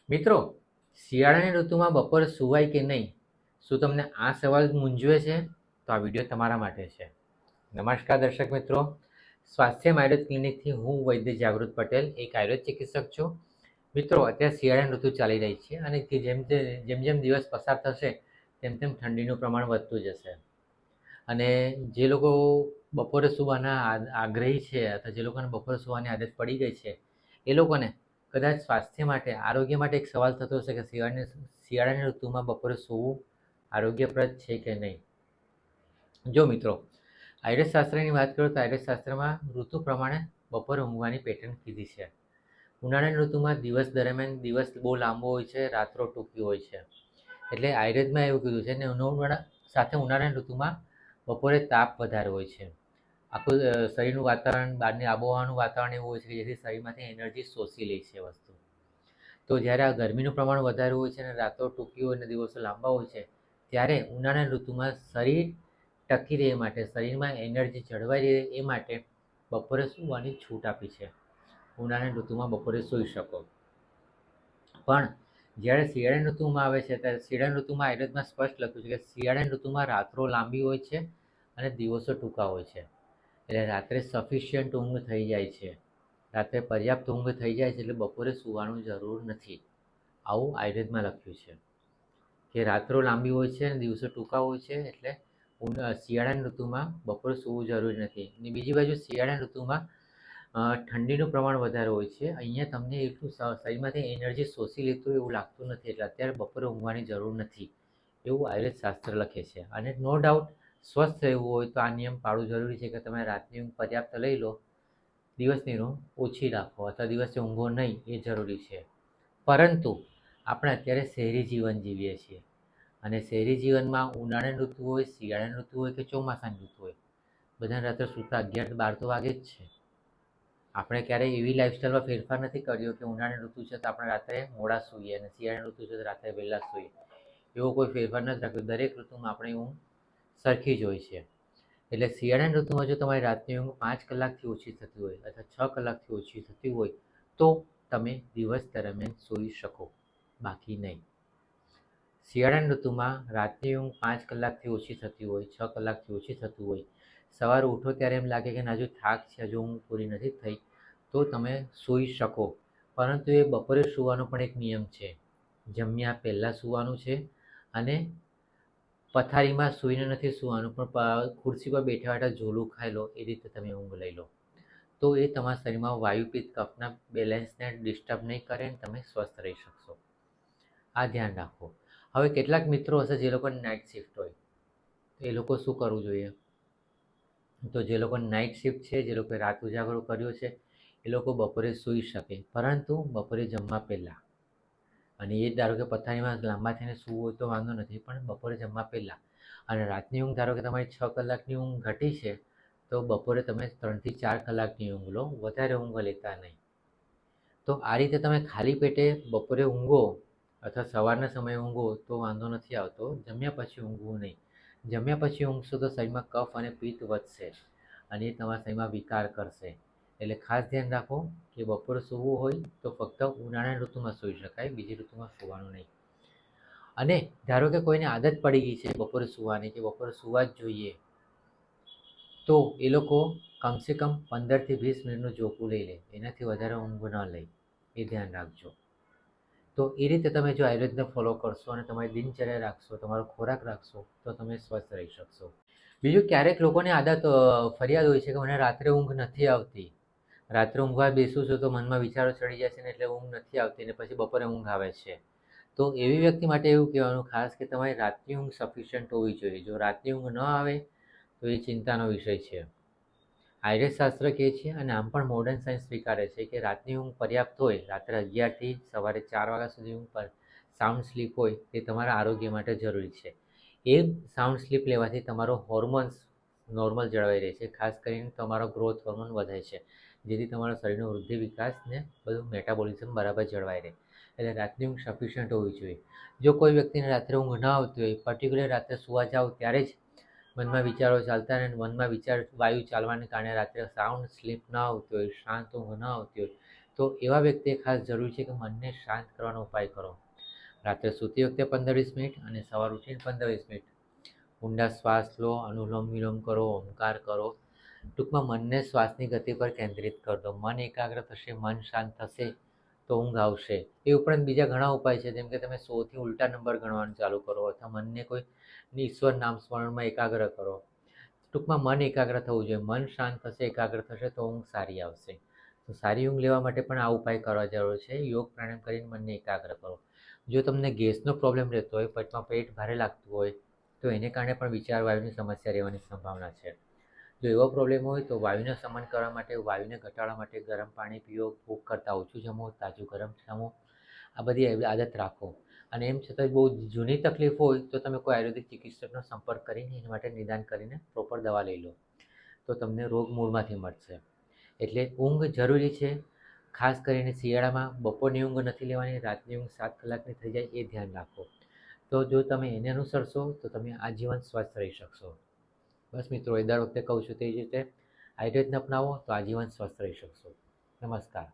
મિત્રો, શિયાળાની ઋતુમાં બપોરે સુવાય કે નહીં? શું તમને આ સવાલ મૂંઝવે છે? તો આ વિડીયો તમારા માટે છે. નમસ્કાર દર્શક મિત્રો, સ્વાસ્થ્ય આયુર્વેદ ક્લિનિકથી હું વૈદ્ય જાગૃત પટેલ, એક આયુર્વેદ ચિકિત્સક છું. મિત્રો, અત્યારે શિયાળાની ઋતુ ચાલી રહી છે અને જેમ જેમ દિવસ પસાર થશે તેમ તેમ ઠંડીનું પ્રમાણ વધતું જશે. અને જે લોકો બપોરે સૂવાના આગ્રહી છે અથવા જે લોકોને બપોરે સૂવાની આદત પડી ગઈ છે એ લોકોને કદાચ સ્વાસ્થ્ય માટે, આરોગ્ય માટે એક સવાલ થતો હશે કે શિયાળાની ઋતુમાં બપોરે સૂવું આરોગ્યપ્રદ છે કે નહીં. જો મિત્રો, આયુર્વેદ શાસ્ત્રની વાત કરું તો આયુર્વેદ શાસ્ત્રમાં ઋતુ પ્રમાણે બપોરે ઊંઘવાની પેટર્ન કીધી છે. ઉનાળાની ઋતુમાં દિવસ દરમિયાન દિવસ બહુ લાંબો હોય છે, રાત્રો ટૂંકી હોય છે. એટલે આયુર્વેદમાં એવું કીધું છે ને ઉનાળાની ઋતુમાં બપોરે તાપ વધારે હોય છે. આખું શરીરનું વાતાવરણ, બહારની આબોહવાનું વાતાવરણ એવું હોય છે કે જેથી શરીરમાંથી એનર્જી શોષી લે છે વસ્તુ. તો જ્યારે આ ગરમીનું પ્રમાણ વધારે હોય છે અને રાતો ટૂંકી હોય અને દિવસો લાંબા હોય છે, ત્યારે ઉનાળાની ઋતુમાં શરીર ટકી રહે માટે, શરીરમાં એનર્જી જળવાઈ રહે એ માટે બપોરે સૂવાની છૂટ આપી છે. ઉનાળાની ઋતુમાં બપોરે સૂઈ શકો. પણ જ્યારે શિયાળાની ઋતુમાં આવે છે ત્યારે શિયાળાની ઋતુમાં આયુર્વેદમાં સ્પષ્ટ લખ્યું છે કે શિયાળાની ઋતુમાં રાત્રો લાંબી હોય છે અને દિવસો ટૂંકા હોય છે. એટલે રાત્રે સફિશિયન્ટ ઊંઘ થઈ જાય છે, રાત્રે પર્યાપ્ત ઊંઘ થઈ જાય છે, એટલે બપોરે સૂવાનું જરૂર નથી. આવું આયુર્વેદમાં લખ્યું છે કે રાત્રો લાંબી હોય છે અને દિવસો ટૂંકા હોય છે, એટલે શિયાળાની ઋતુમાં બપોરે સૂવું જરૂરી નથી. અને બીજી બાજુ શિયાળાની ઋતુમાં ઠંડીનું પ્રમાણ વધારે હોય છે. અહીંયા તમને એટલું શરીરમાંથી એનર્જી શોષી લેતું એવું લાગતું નથી, એટલે અત્યારે બપોરે ઊંઘવાની જરૂર નથી એવું આયુર્વેદ શાસ્ત્ર લખે છે. અને નો ડાઉટ સ્વસ્થ રહેવું હોય તો આ નિયમ પાળવું જરૂરી છે કે તમે રાતની ઊંઘ પર્યાપ્ત લઈ લો, દિવસની ઊંઘ ઓછી રાખો અથવા દિવસે ઊંઘો નહીં, એ જરૂરી છે. પરંતુ આપણે અત્યારે શહેરી જીવન જીવીએ છીએ અને શહેરી જીવનમાં ઉનાળાની ઋતુ હોય, શિયાળાની ઋતુ હોય કે ચોમાસાની ઋતુ હોય, બધાને રાત્રે સૂતા 11-12 તો વાગે જ છે. આપણે ક્યારેય એવી લાઈફસ્ટાઈલમાં ફેરફાર નથી કર્યો કે ઉનાળાની ઋતુ છે તો આપણે રાત્રે મોડા સૂઈએ અને શિયાળાની ઋતુ છે તો રાત્રે વહેલા સૂઈએ. એવો કોઈ ફેરફાર નથી રાખ્યો. દરેક ઋતુમાં આપણી ઊંઘ સરખી જ હોય છે. એટલે શિયાળાની ઋતુમાં જો તમારી રાતની ઊંઘ 5 કલાકથી ઓછી થતી હોય અથવા 6 કલાકથી ઓછી થતી હોય તો તમે દિવસ દરમિયાન સૂઈ શકો, બાકી નહીં. શિયાળાની ઋતુમાં રાતની ઊંઘ 5 કલાકથી ઓછી થતી હોય, 6 કલાકથી ઓછી થતી હોય, સવારે ઉઠો ત્યારે એમ લાગે કે હજુ થાક છે, હજુ ઊંઘ પૂરી નથી થઈ, તો તમે સૂઈ શકો. પરંતુ એ બપોરે સૂવાનો પણ એક નિયમ છે. જમ્યા પહેલાં સૂવાનું છે અને પથારીમાં સૂઈને નથી સૂવાનું, પણ ખુરશી પર બેઠા બેઠા ઝોલું ખાઈ લો, એ રીતે તમે ઊંઘ લઈ લો. તો એ તમારા શરીરમાં વાયુ પિત્ત કફના બેલેન્સને ડિસ્ટર્બ નહીં કરે અને તમે સ્વસ્થ રહી શકશો. આ ધ્યાન રાખો. હવે કેટલાક મિત્રો હશે જે લોકોને નાઇટ શિફ્ટ હોય, તો એ લોકો શું કરવું જોઈએ? તો જે લોકોને નાઇટ શિફ્ટ છે, જે લોકોએ રાત ઉજાગરો કર્યો છે, એ લોકો બપોરે સૂઈ શકે, પરંતુ બપોરે જમવા પહેલાં. અને એ ધારો કે પથારીમાં લાંબા થઈને સૂવું હોય તો વાંધો નથી, પણ બપોરે જમવા પહેલાં. અને રાતની ઊંઘ ધારો કે તમારી 6 કલાકની ઊંઘ ઘટી છે તો બપોરે તમે 3થી 4 કલાકની ઊંઘ લો, વધારે ઊંઘ લેતા નહીં. તો આ રીતે તમે ખાલી પેટે બપોરે ઊંઘો અથવા સવારના સમયે ઊંઘો તો વાંધો નથી આવતો. જમ્યા પછી ઊંઘવું નહીં. જમ્યા પછી ઊંઘશો તો શરીરમાં કફ અને પિત્ત વધશે અને એ તમારા શરીરમાં વિકાર કરશે. એટલે ખાસ ધ્યાન રાખો કે બપોરે સૂવું હોય તો ફક્ત ઉનાળાની ઋતુમાં સૂઈ શકાય, બીજી ઋતુમાં સૂવાનું નહીં. અને ધારો કે કોઈને આદત પડી ગઈ છે બપોરે સૂવાની, કે બપોરે સૂવા જ જોઈએ, તો એ લોકો કમસે કમ 15થી 20 મિનિટનું ઝોપું લઈ લે, એનાથી વધારે ઊંઘ ન લે, એ ધ્યાન રાખજો. તો એ રીતે તમે જો આયુર્વેદને ફોલો કરશો અને તમારી દિનચર્યા રાખશો, તમારો ખોરાક રાખશો, તો તમે સ્વસ્થ રહી શકશો. બીજું, ક્યારેક લોકોની ફરિયાદ હોય છે કે મને રાત્રે ઊંઘ નથી આવતી, રાત્રે ઊંઘવા બેસું છું તો મનમાં વિચારો ચડી જાય છે ને એટલે ઊંઘ નથી આવતી ને પછી બપોરે ઊંઘ આવે છે. તો એવી વ્યક્તિ માટે એવું કહેવાનું ખાસ કે તમારી રાતની ઊંઘ સફિશિયન્ટ હોવી જોઈએ. જો રાતની ઊંઘ ન આવે તો એ ચિંતાનો વિષય છે. આયુર્વેદ શાસ્ત્ર કહે છે અને આમ પણ મોડર્ન સાયન્સ સ્વીકારે છે કે રાતની ઊંઘ પર્યાપ્ત હોય, રાત્રે 11થી સવારે 4 વાગ્યા સુધી ઊંઘ પર સાઉન્ડ સ્લીપ હોય, તે તમારા આરોગ્ય માટે જરૂરી છે. એ સાઉન્ડ સ્લીપ લેવાથી તમારો હોર્મોન્સ નોર્મલ જળવાઈ રહે છે. ખાસ કરીને તમારો ગ્રોથ હોર્મોન વધે છે, જેથી તમારા શરીરનો વૃદ્ધિ વિકાસને બધું મેટાબોલિઝમ બરાબર જળવાઈ રહે. એટલે રાતની ઊંઘ સફિશિયન્ટ હોવી જોઈએ. જો કોઈ વ્યક્તિને રાત્રે ઊંઘ ન આવતી હોય, પર્ટિક્યુલર રાત્રે સૂવા જાઓ ત્યારે જ મનમાં વિચારો ચાલતા રહે અને મનમાં વાયુ ચાલવાને કારણે રાત્રે સાઉન્ડ સ્લીપ ન આવતી હોય, શાંત ઊંઘ ન આવતી હોય, તો એવા વ્યક્તિએ ખાસ જરૂરી છે કે મનને શાંત કરવાનો ઉપાય કરો. રાત્રે સૂતી વખતે 15-20 મિનિટ અને સવાર ઉઠીને 15-20 મિનિટ ઊંડા શ્વાસ લો, અનુલોમ વિલોમ કરો, ઓમકાર કરો. ટૂંકમાં મનને શ્વાસની ગતિ પર કેન્દ્રિત કર દો. મન એકાગ્ર થશે, મન શાંત થશે તો ઊંઘ આવશે. એ ઉપરાંત બીજા ઘણા ઉપાય છે, જેમ કે તમે 100થી ઉલટા નંબર ગણવાનું ચાલુ કરો અથવા મનને કોઈ ઈશ્વર નામ સ્મરણમાં એકાગ્ર કરો. ટૂંકમાં મન એકાગ્ર થવું જોઈએ. મન શાંત થશે, એકાગ્ર થશે તો ઊંઘ સારી આવશે. તો સારી ઊંઘ લેવા માટે પણ આ ઉપાય કરવા જરૂર છે. યોગ પ્રાણાયામ કરીને મનને એકાગ્ર કરો. જો તમને ગેસનો પ્રોબ્લેમ રહેતો હોય, પેટમાં પેટ ભારે લાગતું હોય, તો એને કારણે પણ વિચાર વાયુની સમસ્યા રહેવાની સંભાવના છે. જો એવો પ્રોબ્લેમ હોય તો વાયુને શમન કરવા માટે, વાયુને ઘટાડવા માટે ગરમ પાણી પીઓ, ભૂખ કરતાં ઓછું જમો, તાજું ગરમ જમો. આ બધી આદત રાખો. અને એમ છતાં બહુ જૂની તકલીફ હોય તો તમે કોઈ આયુર્વેદિક ચિકિત્સકનો સંપર્ક કરીને એના માટે નિદાન કરીને પ્રોપર દવા લઈ લો, તો તમને રોગ મૂળમાંથી મળશે. એટલે ઊંઘ જરૂરી છે. ખાસ કરીને શિયાળામાં બપોરની ઊંઘ નથી લેવાની, રાતની ઊંઘ 7 કલાકની થઈ જાય એ ધ્યાન રાખો. તો જો તમે એને અનુસરશો તો તમે આજીવન સ્વસ્થ રહી શકશો. બસ મિત્રો, એ દર વખતે કહું છું તે જ રીતે આયુર્વેદને અપનાવો તો આજીવન સ્વસ્થ રહી શકશો. નમસ્કાર.